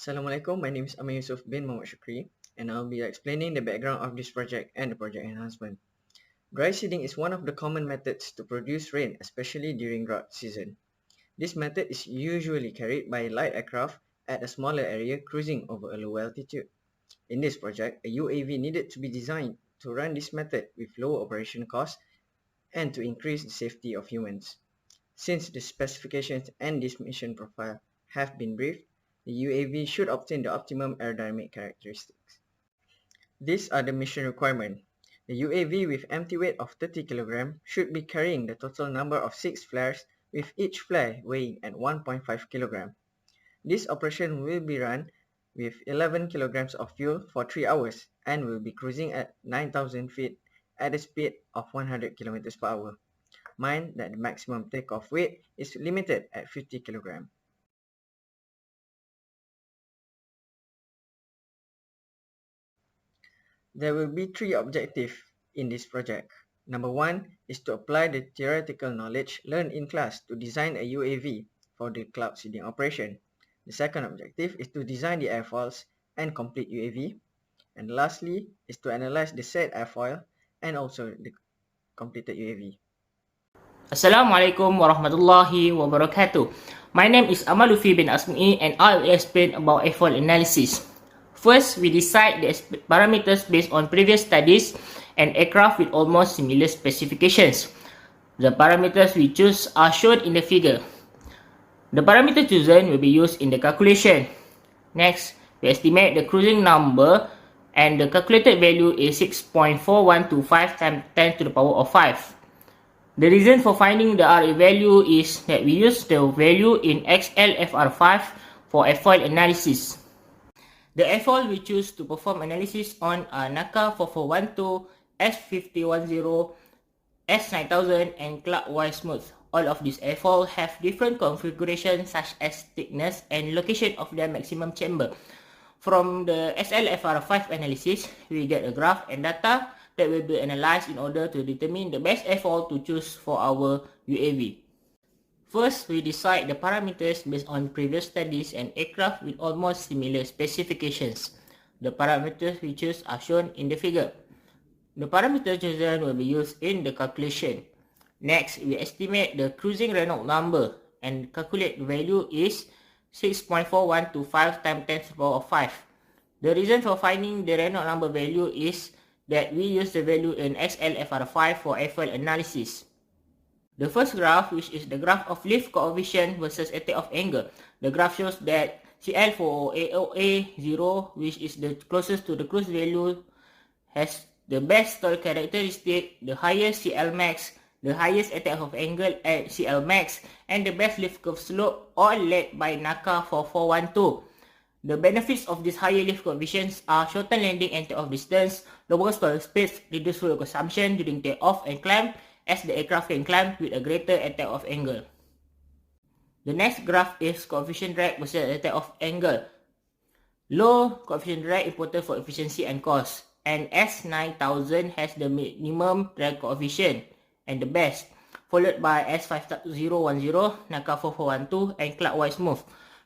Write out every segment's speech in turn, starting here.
Assalamualaikum, my name is Amir Yusuf bin Muhammad Shukri, and I'll be explaining the background of this project and the project enhancement. Dry seeding is one of the common methods to produce rain, especially during drought season. This method is usually carried by light aircraft at a smaller area cruising over a low altitude. In this project, a UAV needed to be designed to run this method with low operation costs and to increase the safety of humans. Since the specifications and this mission profile have been briefed, the UAV should obtain the optimum aerodynamic characteristics. These are the mission requirements. The UAV with empty weight of 30 kg should be carrying the total number of 6 flares with each flare weighing at 1.5 kg. This operation will be run with 11 kg of fuel for 3 hours and will be cruising at 9,000 feet at a speed of 100 km per hour. Mind that the maximum takeoff weight is limited at 50 kg. There will be 3 objectives in this project. Number 1 is to apply the theoretical knowledge learned in class to design a UAV for the cloud seeding operation. The second objective is to design the airfoils and complete UAV. And lastly is to analyze the said airfoil and also the completed UAV. Assalamualaikum warahmatullahi wabarakatuh. My name is Amalufi bin Asmi and I will explain about airfoil analysis. First, we decide the parameters based on previous studies and aircraft with almost similar specifications. The parameters we choose are shown in the figure. The parameter chosen will be used in the calculation. Next, we estimate the cruising number and the calculated value is 6.4125 times 10 to the power of 5. The reason for finding the RA value is that we use the value in XLFR5 for airfoil analysis. The airfoil we choose to perform analysis on are NACA 4412, S5010, S9000 and clockwise smooth. All of these airfoil have different configurations such as thickness and location of their maximum chamber. From the SLFR5 analysis, we get a graph and data that will be analyzed in order to determine the best airfoil to choose for our UAV. First, we decide the parameters based on previous studies and aircraft with almost similar specifications. The parameters we choose are shown in the figure. The parameters chosen will be used in the calculation. Next, we estimate the cruising Reynolds number and calculate the value is 6.4125 times 10 to the power of 5. The reason for finding the Reynolds number value is that we use the value in XLFR5 for airfoil analysis. The first graph, which is the graph of lift coefficient versus takeoff angle. The graph shows that CL for AOA 0, which is the closest to the cruise value, has the best stall characteristic, the highest CL max, the highest takeoff angle at CL max, and the best lift curve slope, all led by NACA 4412. The benefits of these higher lift coefficients are shorter landing and takeoff distance, lower stall space, reduced fuel consumption during takeoff and climb, as the aircraft can climb with a greater takeoff angle. The next graph is coefficient drag versus takeoff angle. Low coefficient drag important for efficiency and cost, and S9000 has the minimum drag coefficient and the best, followed by S5010, NACA 4412 and clockwise smooth.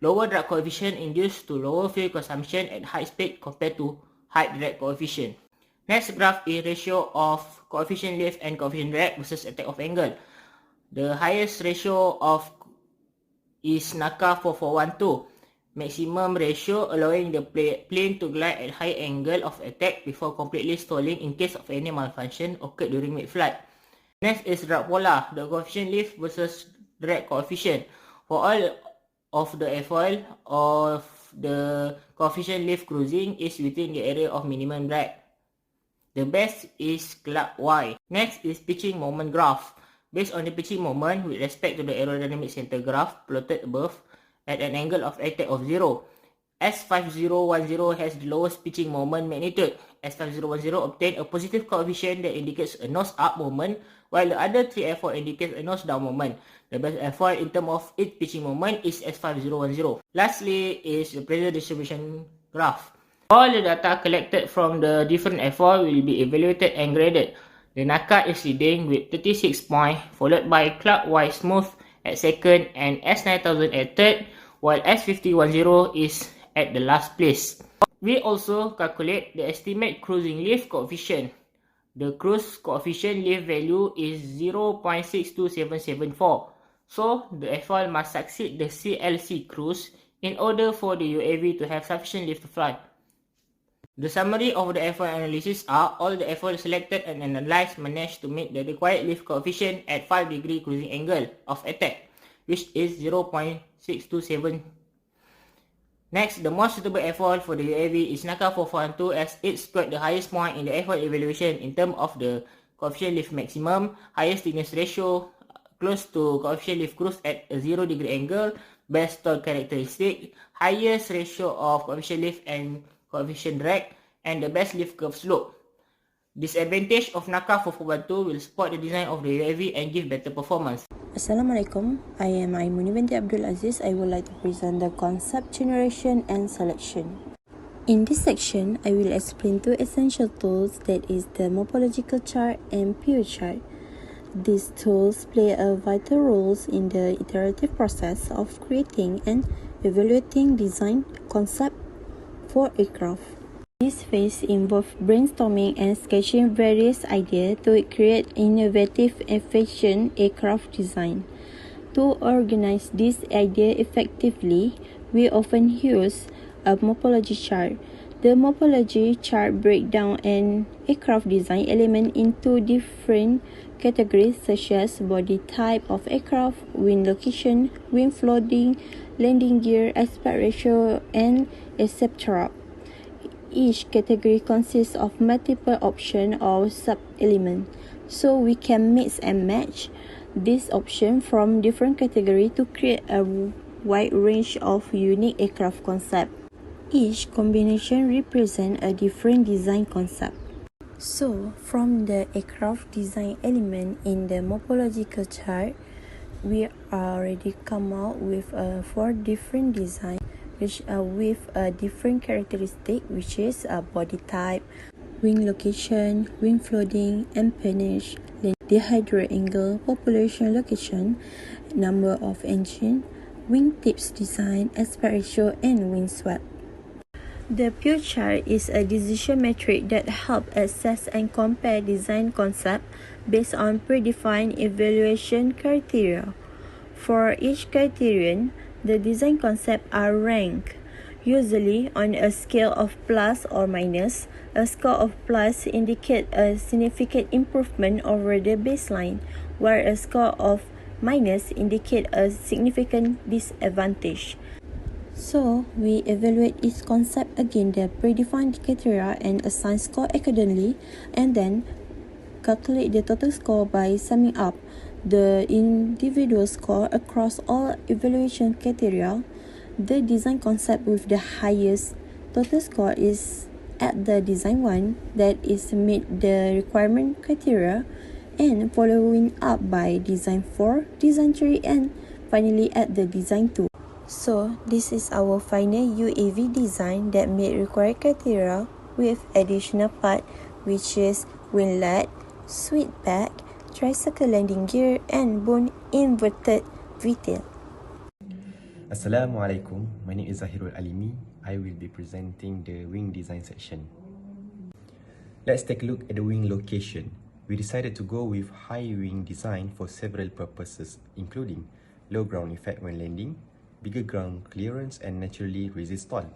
Lower drag coefficient induced to lower fuel consumption at high speed compared to high drag coefficient. Next graph is ratio of coefficient lift and coefficient drag versus takeoff angle. The highest ratio of is NACA 4412. Maximum ratio allowing the plane to glide at high angle of attack before completely stalling in case of any malfunction occurred during mid-flight. Next is drag polar, the coefficient lift versus drag coefficient. For all of the airfoil of the coefficient lift cruising is within the area of minimum drag. The best is clockwise. Next is pitching moment graph. Based on the pitching moment with respect to the aerodynamic center graph plotted above at an angle of attack of 0. S5010 has the lowest pitching moment magnitude. S5010 obtained a positive coefficient that indicates a nose up moment, while the other 3 airfoil indicates a nose down moment. The best airfoil in terms of its pitching moment is S5010. Lastly is the pressure distribution graph. All the data collected from the different airfoil will be evaluated and graded. The NACA is leading with 36 points, followed by clockwise smooth at second and S9000 at third, while S5010 is at the last place. We also calculate the estimate cruising lift coefficient. The cruise coefficient lift value is 0.62774. So, the airfoil must succeed the CLC cruise in order for the UAV to have sufficient lift to fly. The summary of the airfoil analysis are all the airfoil selected and analyzed managed to meet the required lift coefficient at 5-degree cruising angle of attack, which is 0.627. Next, the most suitable airfoil for the UAV is NACA 412 as it scored the highest point in the airfoil evaluation in terms of the coefficient lift maximum, highest thickness ratio, close to coefficient lift cruise at a 0-degree angle, best stall characteristic, highest ratio of coefficient lift and coefficient drag, and the best lift curve slope. Disadvantage of NACA 4412 will support the design of the UAV and give better performance. Assalamualaikum, I am Aimuni binti Abdul Aziz. I would like to present the concept generation and selection. In this section, I will explain two essential tools, that is the morphological chart and pure chart. These tools play a vital role in the iterative process of creating and evaluating design concept for aircraft. This phase involves brainstorming and sketching various ideas to create innovative, efficient aircraft design. To organize this idea effectively, we often use a morphology chart. The morphology chart breaks down an aircraft design element into different categories such as body type of aircraft, wing location, wing flooding, landing gear, aspect ratio, and etc. Each category consists of multiple options or sub-elements, so we can mix and match these options from different categories to create a wide range of unique aircraft concepts. Each combination represents a different design concept. So, from the aircraft design element in the morphological chart, we already come out with 4 different designs which are with a different characteristic, which is a body type, wing location, wing flooding, empennage, dihedral angle, population location, number of engine, wing tips design, aspect ratio, and wing sweep. The pure chart is a decision metric that helps assess and compare design concept based on predefined evaluation criteria. For each criterion, the design concepts are ranked, usually on a scale of plus or minus. A score of plus indicates a significant improvement over the baseline, while a score of minus indicates a significant disadvantage. So, we evaluate each concept against the predefined criteria and assign score accordingly, and then calculate the total score by summing up the individual score across all evaluation criteria. The design concept with the highest total score is at the design 1, that is meet the requirement criteria, and following up by design 4, design 3, and finally at the design 2. So, this is our final UAV design that meet required criteria with additional part, which is winglet, sweep back, tricycle landing gear, and bone inverted V-tail. Assalamualaikum, my name is Zahirul Alimi. I will be presenting the wing design section. Let's take a look at the wing location. We decided to go with high wing design for several purposes, including low ground effect when landing, bigger ground clearance, and naturally resist stall.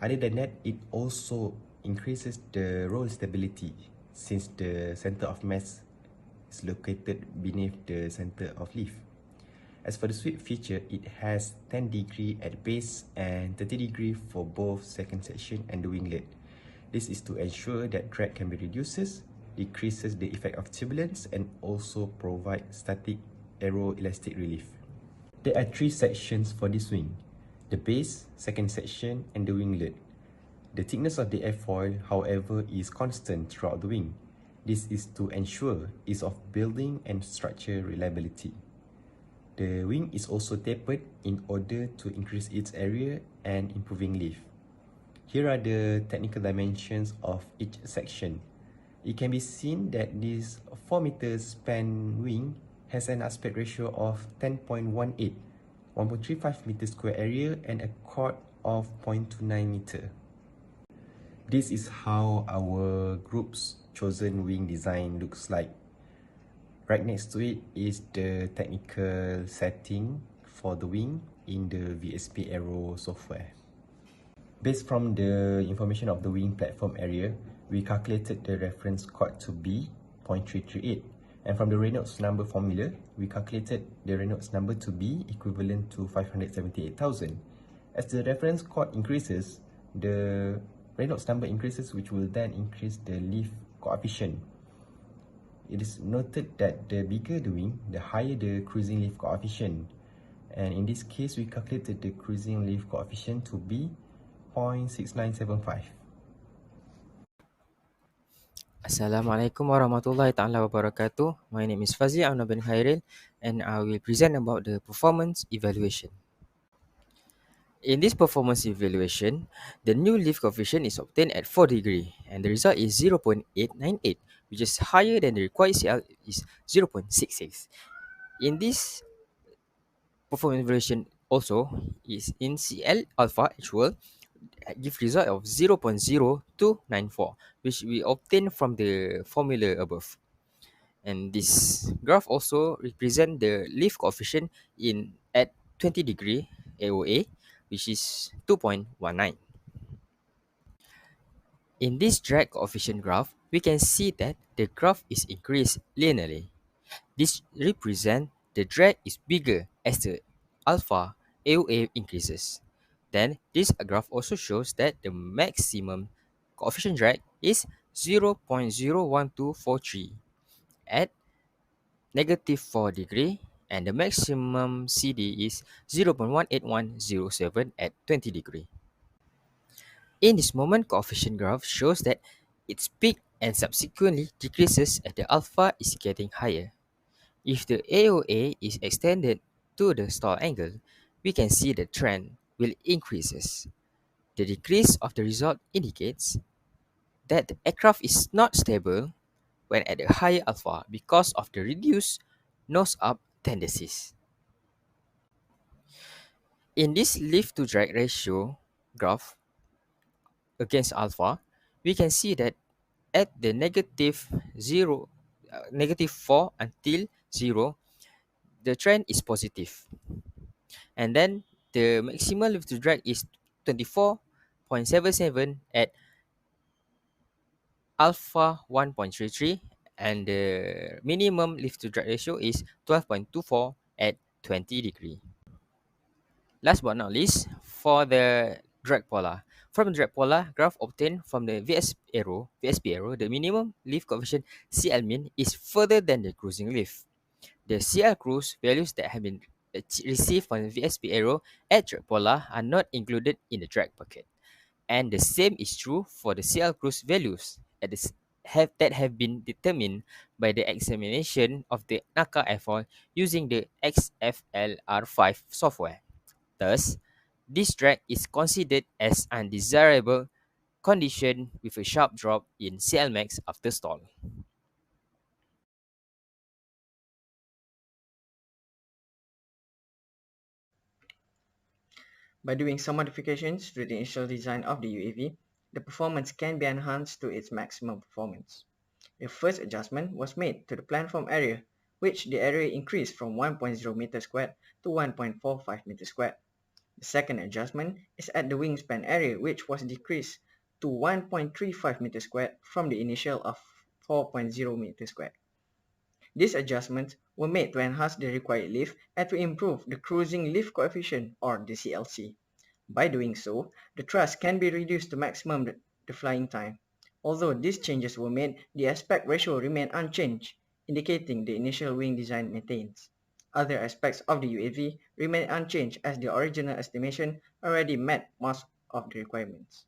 Other than that, it also increases the roll stability since the center of mass is located beneath the center of lift. As for the sweep feature, it has 10 degree at the base and 30 degree for both second section and the winglet. This is to ensure that drag can be reduced, decreases the effect of turbulence, and also provide static aeroelastic relief. There are 3 sections for this wing: the base, second section, and the winglet. The thickness of the airfoil, however, is constant throughout the wing. This is to ensure ease of building and structure reliability. The wing is also tapered in order to increase its area and improving lift. Here are the technical dimensions of each section. It can be seen that this 4 meters span wing has an aspect ratio of 10.18, 1.35 meters square area, and a chord of 0.29 meter. This is how our group's chosen wing design looks like. Right next to it is the technical setting for the wing in the VSP Aero software. Based from the information of the wing platform area, we calculated the reference chord to be 0.338, and from the Reynolds number formula, we calculated the Reynolds number to be equivalent to 578,000. As the reference chord increases, the Reynolds number increases, which will then increase the lift coefficient. It is noted that the bigger the wing, the higher the cruising lift coefficient. And in this case, we calculated the cruising lift coefficient to be 0.6975. Assalamualaikum warahmatullahi taala wabarakatuh. My name is Fazi Amna bin Khairil and I will present about the performance evaluation. In this performance evaluation, the new lift coefficient is obtained at 4 degree and the result is 0.898, which is higher than the required CL is 0.66. In this performance evaluation also is in CL alpha actual give result of 0.0294, which we obtain from the formula above. And this graph also represent the lift coefficient in at 20 degree AOA, which is 2.19. In this drag coefficient graph, we can see that the graph is increased linearly. This represents the drag is bigger as the alpha AOA increases. Then this graph also shows that the maximum coefficient drag is 0.01243 at negative 4 degree and the maximum CD is 0.18107 at 20 degree. In this moment coefficient graph shows that its peak and subsequently decreases as the alpha is getting higher. If the AOA is extended to the stall angle, we can see the trend will increases. The decrease of the result indicates that the aircraft is not stable when at a higher alpha because of the reduced nose-up tendencies. In this lift to drag ratio graph against alpha, we can see that at the negative 4 until 0, the trend is positive. And then the maximal lift to drag is 24.77 at alpha 1.33 and the minimum lift to drag ratio is 12.24 at 20 degree. Last but not least, for the drag polar. From the drag polar graph obtained from the VSP arrow, the minimum lift coefficient CL min is further than the cruising lift. The CL cruise values that have been received from the VSP arrow at drag polar are not included in the drag bucket. And the same is true for the CL cruise values that have been determined by the examination of the NACA airfoil using the XFLR5 software. Thus, this drag is considered as undesirable condition with a sharp drop in CLmax after stall. By doing some modifications to the initial design of the UAV, the performance can be enhanced to its maximum performance. The first adjustment was made to the planform area, which the area increased from 1.0 meter squared to 1.45 meter squared. The second adjustment is at the wingspan area, which was decreased to 1.35 meter squared from the initial of 4.0 meter squared. These adjustments were made to enhance the required lift and to improve the cruising lift coefficient or the CLC. By doing so, the thrust can be reduced to maximum the flying time. Although these changes were made, the aspect ratio remained unchanged, indicating the initial wing design maintains. Other aspects of the UAV remain unchanged as the original estimation already met most of the requirements.